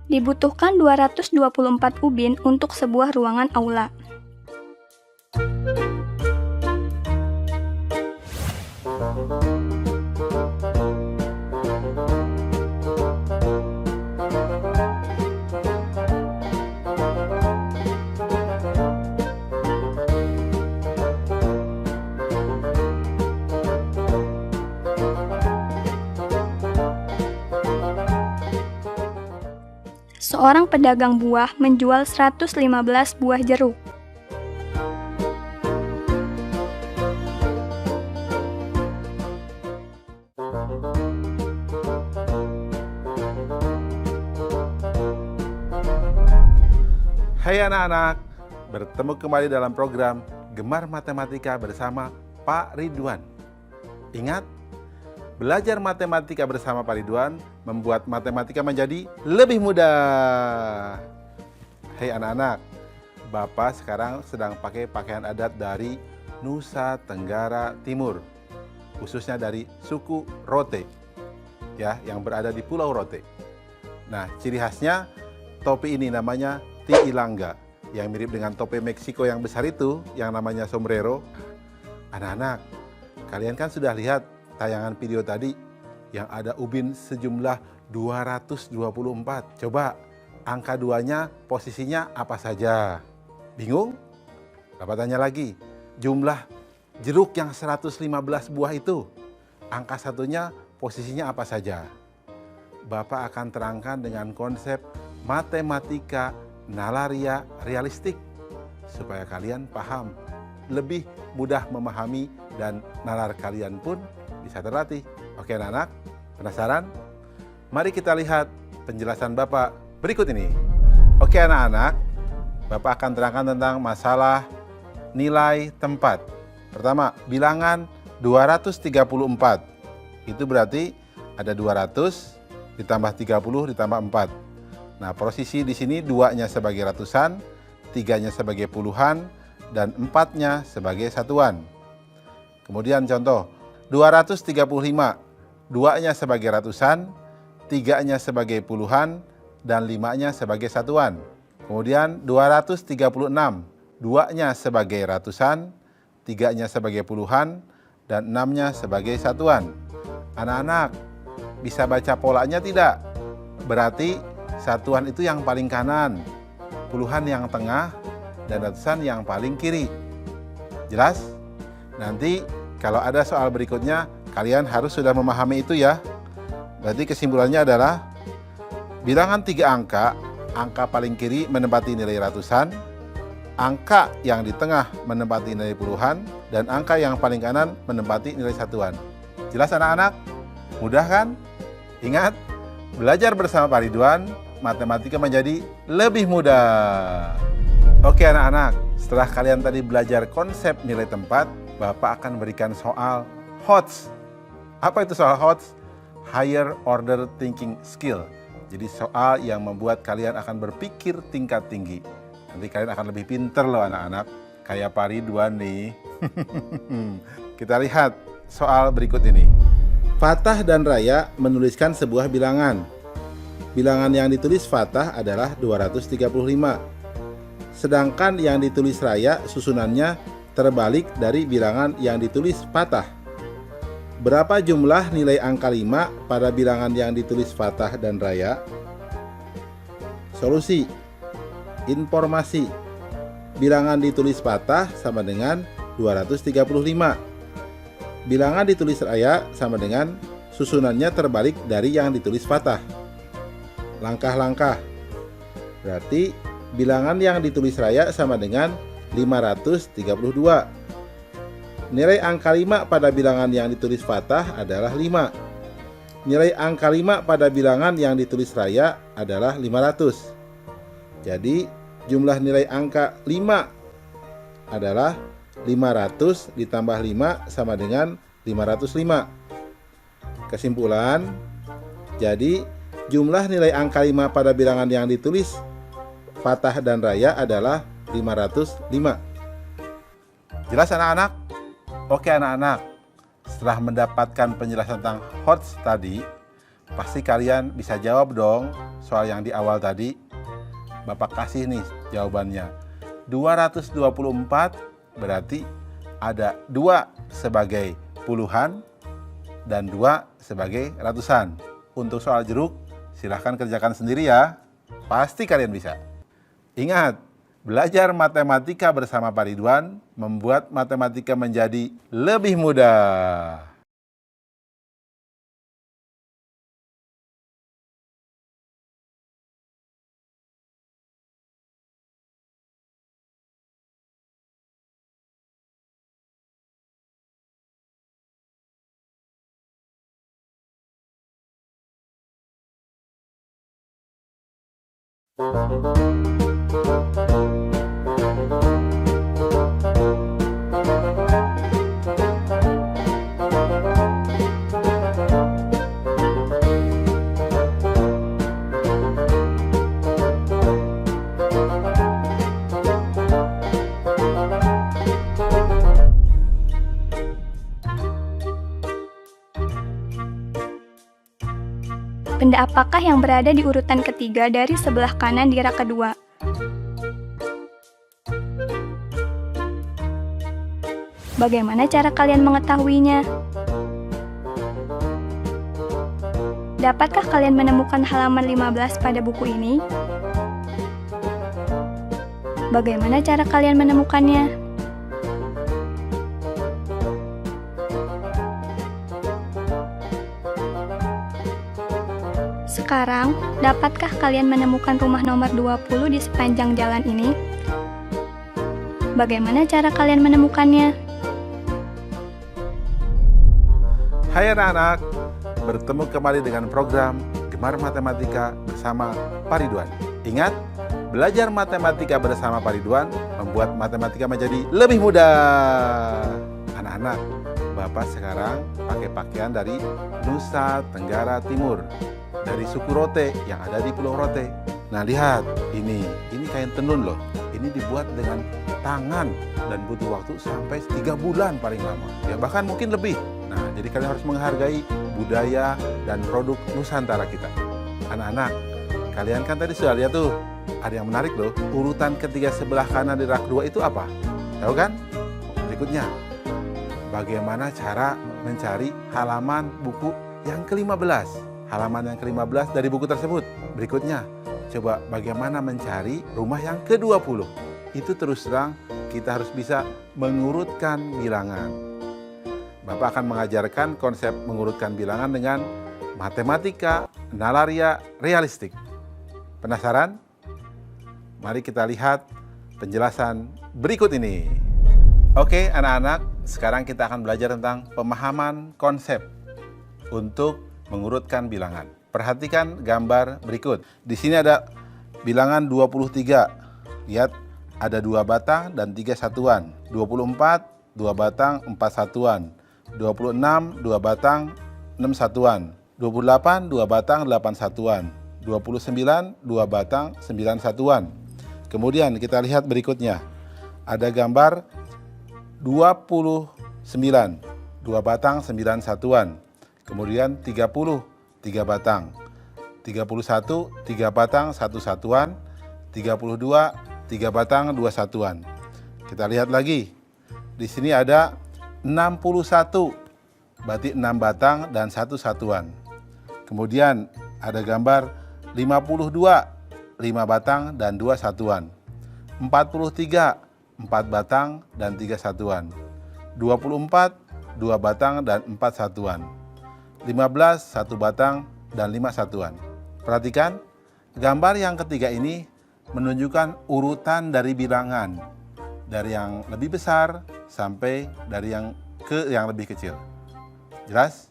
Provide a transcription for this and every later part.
Dibutuhkan 224 ubin untuk sebuah ruangan aula. Seorang pedagang buah menjual 115 buah jeruk. Hai anak-anak, bertemu kembali dalam program Gemar Matematika bersama Pak Ridwan. Ingat, belajar matematika bersama Pak Ridwan membuat matematika menjadi lebih mudah. Hei anak-anak, Bapak sekarang sedang pakai pakaian adat dari Nusa Tenggara Timur, khususnya dari suku Rote, ya, yang berada di Pulau Rote. Nah, ciri khasnya topi ini namanya tiilanga, yang mirip dengan topi Meksiko yang besar itu, yang namanya sombrero. Anak-anak, kalian kan sudah lihat tayangan video tadi yang ada ubin sejumlah 224. Coba angka 2-nya posisinya apa saja? Bingung? Bapak tanya lagi, jumlah jeruk yang 115 buah itu, angka 1-nya posisinya apa saja? Bapak akan terangkan dengan konsep matematika nalaria realistik supaya kalian paham, lebih mudah memahami, dan nalar kalian pun bisa terlatih. Oke anak-anak, penasaran? Mari kita lihat penjelasan Bapak berikut ini. Oke anak-anak, Bapak akan terangkan tentang masalah nilai tempat. Pertama, bilangan 234. Itu berarti ada 200 ditambah 30 ditambah 4. Nah, posisi di sini 2-nya sebagai ratusan, 3-nya sebagai puluhan, dan 4-nya sebagai satuan. Kemudian contoh, 235, 2-nya sebagai ratusan, 3-nya sebagai puluhan, dan 5-nya sebagai satuan. Kemudian 236, 2-nya sebagai ratusan, 3-nya sebagai puluhan, dan 6-nya sebagai satuan. Anak-anak, bisa baca polanya tidak? Berarti satuan itu yang paling kanan, puluhan yang tengah, dan ratusan yang paling kiri. Jelas? Nanti kalau ada soal berikutnya, kalian harus sudah memahami itu ya. Berarti kesimpulannya adalah bilangan 3 angka, angka paling kiri menempati nilai ratusan, angka yang di tengah menempati nilai puluhan, dan angka yang paling kanan menempati nilai satuan. Jelas anak-anak? Mudah kan? Ingat, belajar bersama Pak Ridwan, matematika menjadi lebih mudah. Oke anak-anak, setelah kalian tadi belajar konsep nilai tempat, Bapak akan berikan soal HOTS. Apa itu soal HOTS? Higher Order Thinking Skill. Jadi soal yang membuat kalian akan berpikir tingkat tinggi. Nanti kalian akan lebih pinter loh anak-anak, kayak Pak Ridwan nih. Kita lihat soal berikut ini. Fatah dan Raya menuliskan sebuah bilangan. Bilangan yang ditulis Fatah adalah 235. Sedangkan yang ditulis Raya susunannya terbalik dari bilangan yang ditulis Fatah. Berapa jumlah nilai angka 5 pada bilangan yang ditulis Fatah dan Raya? Solusi. Informasi. Bilangan ditulis Fatah sama dengan 235. Bilangan ditulis Raya sama dengan susunannya terbalik dari yang ditulis Fatah. Langkah-langkah. Berarti bilangan yang ditulis Raya sama dengan 532. Nilai angka 5 pada bilangan yang ditulis Fatah adalah 5. Nilai angka 5 pada bilangan yang ditulis Raya adalah 500. Jadi jumlah nilai angka 5 adalah 500 ditambah 5 sama dengan 505. Kesimpulan, jadi jumlah nilai angka 5 pada bilangan yang ditulis fathah dan raya adalah 505. Jelas anak-anak? Oke anak-anak, setelah mendapatkan penjelasan tentang HOTS tadi, pasti kalian bisa jawab dong soal yang di awal tadi. Bapak kasih nih jawabannya. 224 berarti ada 2 sebagai puluhan dan 2 sebagai ratusan. Untuk soal jeruk, silahkan kerjakan sendiri ya. Pasti kalian bisa. Ingat, belajar matematika bersama Pak Ridwan membuat matematika menjadi lebih mudah. Benda apakah yang berada di urutan ketiga dari sebelah kanan di rak kedua? Bagaimana cara kalian mengetahuinya? Dapatkah kalian menemukan halaman 15 pada buku ini? Bagaimana cara kalian menemukannya? Sekarang, dapatkah kalian menemukan rumah nomor 20 di sepanjang jalan ini? Bagaimana cara kalian menemukannya? Hai anak-anak, bertemu kembali dengan program Gemar Matematika bersama Pak Ridwan. Ingat, belajar matematika bersama Pak Ridwan membuat matematika menjadi lebih mudah. Anak-anak, Bapak sekarang pakai pakaian dari Nusa Tenggara Timur, dari suku Rote yang ada di Pulau Rote. Nah lihat, ini kain tenun loh. Ini dibuat dengan tangan dan butuh waktu sampai 3 bulan paling lama. Ya bahkan mungkin lebih. Nah jadi kalian harus menghargai budaya dan produk Nusantara kita. Anak-anak, kalian kan tadi sudah lihat tuh, ada yang menarik loh. Urutan ketiga sebelah kanan di rak 2 itu apa? Tahu kan? Berikutnya, bagaimana cara mencari halaman buku yang ke-15? Halaman yang ke-15 dari buku tersebut. Berikutnya, coba bagaimana mencari rumah yang ke-20. Itu terus terang kita harus bisa mengurutkan bilangan. Bapak akan mengajarkan konsep mengurutkan bilangan dengan matematika nalaria realistik. Penasaran? Mari kita lihat penjelasan berikut ini. Oke anak-anak, sekarang kita akan belajar tentang pemahaman konsep untuk mengurutkan bilangan. Perhatikan gambar berikut. Di sini ada bilangan 23. Lihat, ada 2 batang dan 3 satuan. 24, 2 batang, 4 satuan. 26, 2 batang, 6 satuan. 28, 2 batang, 8 satuan. 29, 2 batang, 9 satuan. Kemudian kita lihat berikutnya. Ada gambar 29, 2 batang, 9 satuan. Kemudian 30, 3 batang. 31, 3 batang, 1 satuan. 32, 3 batang, 2 satuan. Kita lihat lagi. Di sini ada 61, berarti 6 batang dan 1 satuan. Kemudian ada gambar 52, 5 batang dan 2 satuan. 43, 4 batang dan 3 satuan. 24, 2 batang dan 4 satuan. 15, 1 batang dan 5 satuan. Perhatikan, gambar yang ketiga ini menunjukkan urutan dari bilangan. Dari yang lebih besar sampai dari yang lebih kecil. Jelas?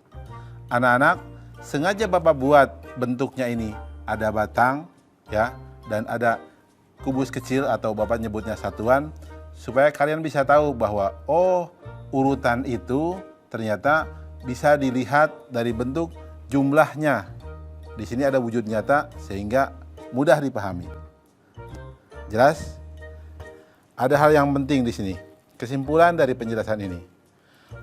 Anak-anak, sengaja Bapak buat bentuknya ini. Ada batang, ya, dan ada kubus kecil atau Bapak nyebutnya satuan, supaya kalian bisa tahu bahwa oh, urutan itu ternyata bisa dilihat dari bentuk jumlahnya. Di sini ada wujud nyata sehingga mudah dipahami. Jelas? Ada hal yang penting di sini. Kesimpulan dari penjelasan ini.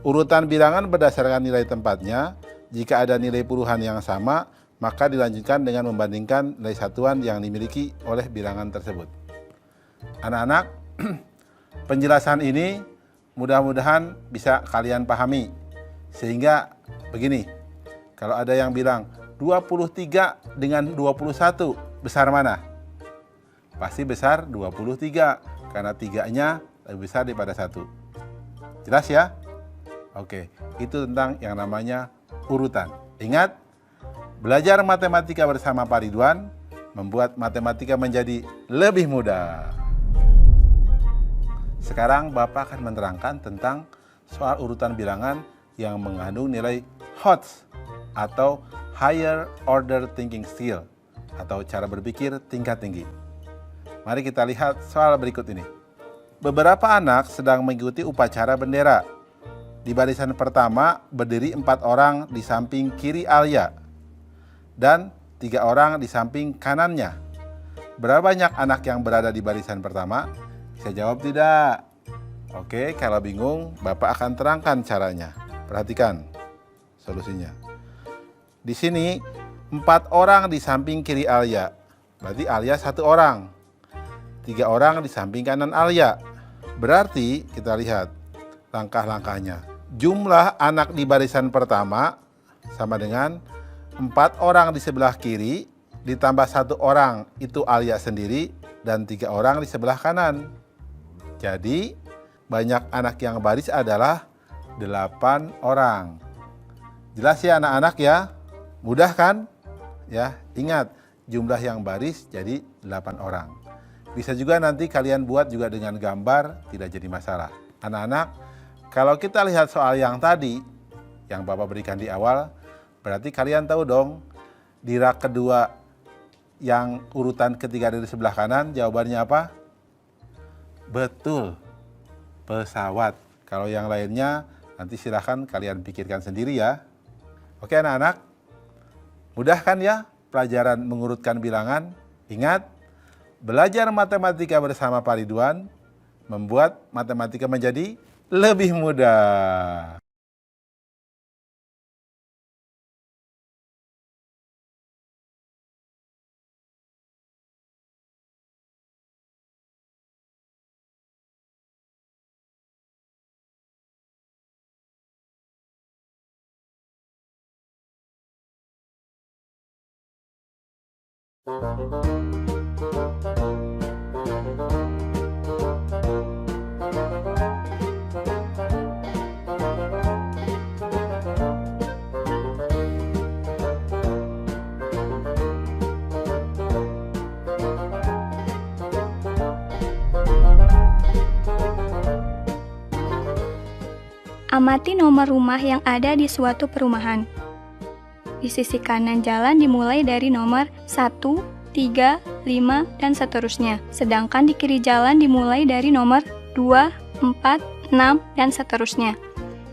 Urutan bilangan berdasarkan nilai tempatnya. Jika ada nilai puluhan yang sama, maka dilanjutkan dengan membandingkan nilai satuan yang dimiliki oleh bilangan tersebut. Anak-anak, penjelasan ini mudah-mudahan bisa kalian pahami. Sehingga begini, kalau ada yang bilang 23 dengan 21 besar mana? Pasti besar 23 karena 3-nya lebih besar daripada 1. Jelas ya? Oke, itu tentang yang namanya urutan. Ingat, belajar matematika bersama Pak Ridwan membuat matematika menjadi lebih mudah. Sekarang Bapak akan menerangkan tentang soal urutan bilangan yang mengandung nilai HOTS atau Higher Order Thinking Skill atau cara berpikir tingkat tinggi. Mari kita lihat soal berikut ini. Beberapa anak sedang mengikuti upacara bendera. Di barisan pertama berdiri 4 orang di samping kiri Alia dan 3 orang di samping kanannya. Berapa banyak anak yang berada di barisan pertama? Bisa jawab tidak? Oke, kalau bingung Bapak akan terangkan caranya. Perhatikan solusinya. Di sini 4 orang di samping kiri Alia. Berarti Alia 1 orang. 3 orang di samping kanan Alia. Berarti kita lihat langkah-langkahnya. Jumlah anak di barisan pertama sama dengan 4 orang di sebelah kiri ditambah 1 orang itu Alia sendiri dan 3 orang di sebelah kanan. Jadi banyak anak yang baris adalah 8 orang. Jelas ya anak-anak ya? Mudah kan? Ya, ingat jumlah yang baris jadi 8 orang. Bisa juga nanti kalian buat juga dengan gambar, tidak jadi masalah. Anak-anak, kalau kita lihat soal yang tadi, yang Bapak berikan di awal, berarti kalian tahu dong, di rak kedua yang urutan ketiga dari sebelah kanan, jawabannya apa? Betul, pesawat. Kalau yang lainnya, nanti silahkan kalian pikirkan sendiri ya. Oke anak-anak, mudah kan ya pelajaran mengurutkan bilangan? Ingat, belajar matematika bersama Pak Ridwan membuat matematika menjadi lebih mudah. Amati nomor rumah yang ada di suatu perumahan. Di sisi kanan jalan dimulai dari nomor 1, 3, 5, dan seterusnya. Sedangkan di kiri jalan dimulai dari nomor 2, 4, 6, dan seterusnya.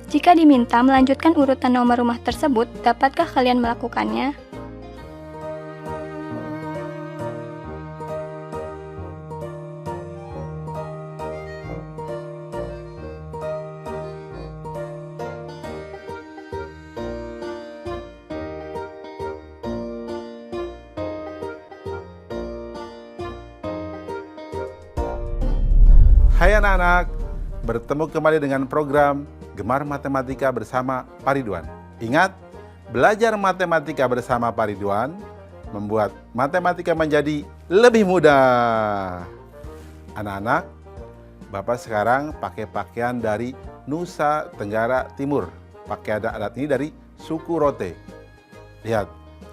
Jika diminta melanjutkan urutan nomor rumah tersebut, dapatkah kalian melakukannya? Hai anak-anak, bertemu kembali dengan program Gemar Matematika bersama Pak Ridwan. Ingat, belajar matematika bersama Pak Ridwan membuat matematika menjadi lebih mudah. Anak-anak, Bapak sekarang pakai pakaian dari Nusa Tenggara Timur. Pakai adat ini dari suku Rote. Lihat,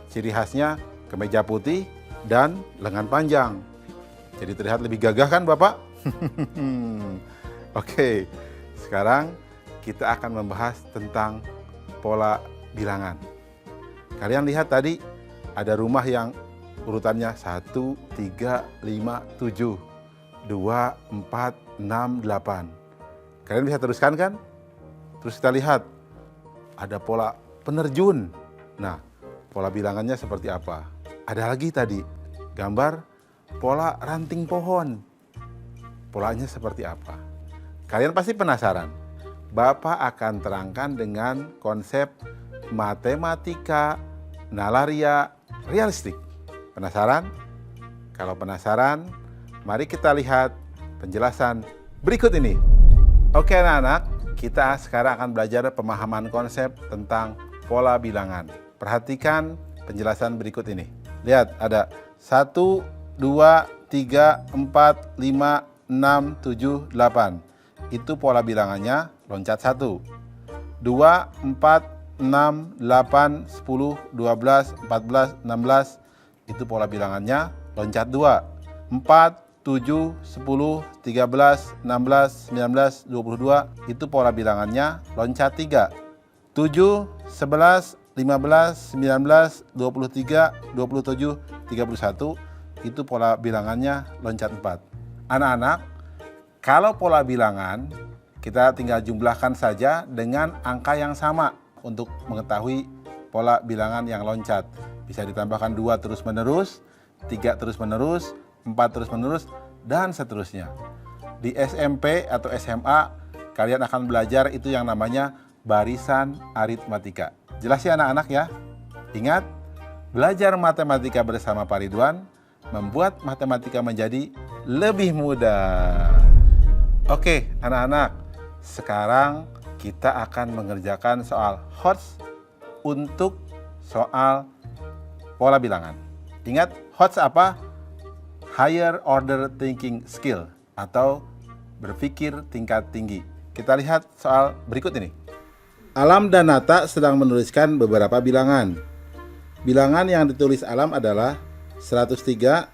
ciri khasnya kemeja putih dan lengan panjang. Jadi terlihat lebih gagah kan Bapak? Oke, sekarang kita akan membahas tentang pola bilangan. Kalian lihat tadi ada rumah yang urutannya 1, 3, 5, 7, 2, 4, Kalian bisa teruskan kan? Terus kita lihat ada pola penerjun. Nah, pola bilangannya seperti apa? Ada lagi tadi gambar pola ranting pohon. Polanya seperti apa? Kalian pasti penasaran. Bapak akan terangkan dengan konsep matematika nalaria realistik. Penasaran? Kalau penasaran, mari kita lihat penjelasan berikut ini. Oke anak-anak, kita sekarang akan belajar pemahaman konsep tentang pola bilangan. Perhatikan penjelasan berikut ini. Lihat, ada 1, 2, 3, 4, 5, 6, 7, 8. Itu pola bilangannya loncat 1. 2, 4, 6, 8, 10, 12, 14, 16. Itu pola bilangannya loncat 2. 4, 7, 10, 13, 16, 19, 22. Itu pola bilangannya loncat 3. 7, 11, 15, 19, 23, 27, 31. Itu pola bilangannya loncat 4. Anak-anak, kalau pola bilangan kita tinggal jumlahkan saja dengan angka yang sama untuk mengetahui pola bilangan yang loncat. Bisa ditambahkan 2 terus menerus, 3 terus menerus, 4 terus menerus, dan seterusnya. Di SMP atau SMA kalian akan belajar itu yang namanya barisan aritmatika. Jelas ya anak-anak ya? Ingat, belajar matematika bersama Pak Ridwan membuat matematika menjadi lebih mudah. Oke anak-anak, sekarang kita akan mengerjakan soal HOTS untuk soal pola bilangan. Ingat, HOTS apa? Higher Order Thinking Skill atau berpikir tingkat tinggi. Kita lihat soal berikut ini. Alam dan Nata sedang menuliskan beberapa bilangan. Bilangan yang ditulis Alam adalah 103,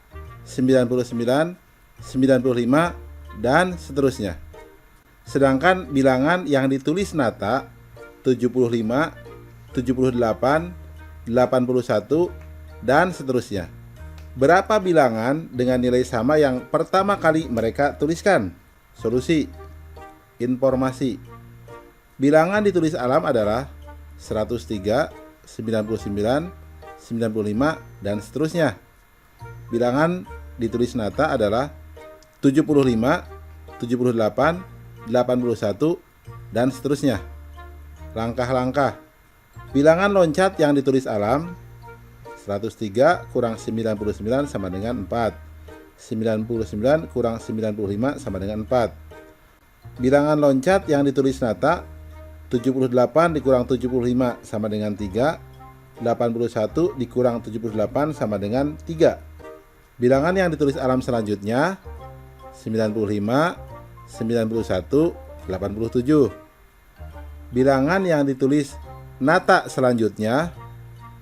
99, 95, dan seterusnya. Sedangkan bilangan yang ditulis Nata 75, 78, 81, dan seterusnya. Berapa bilangan dengan nilai sama yang pertama kali mereka tuliskan? Solusi. Informasi. Bilangan ditulis Alam adalah 103, 99, 95, dan seterusnya. Bilangan ditulis Nata adalah 75, 78, 81, dan seterusnya. Langkah-langkah. Bilangan loncat yang ditulis Alam 103 kurang 99 sama dengan 4. 99 kurang 95 sama dengan 4. Bilangan loncat yang ditulis Nata 78 dikurang 75 sama dengan 3. 81 dikurang 78 sama dengan 3. Bilangan yang ditulis Alam selanjutnya 95, 91, 87. Bilangan yang ditulis Nata selanjutnya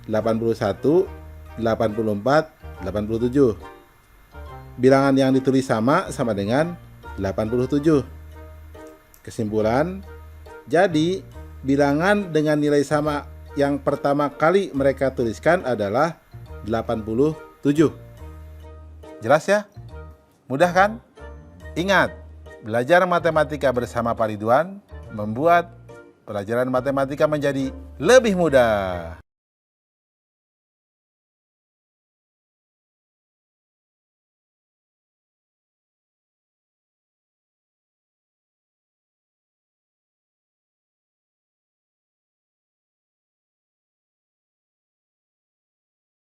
81, 84, 87. Bilangan yang ditulis sama dengan 87. Kesimpulan, jadi bilangan dengan nilai sama yang pertama kali mereka tuliskan adalah 87. Jelas ya? Mudah kan? Ingat, belajar matematika bersama Pak Ridwan membuat pelajaran matematika menjadi lebih mudah.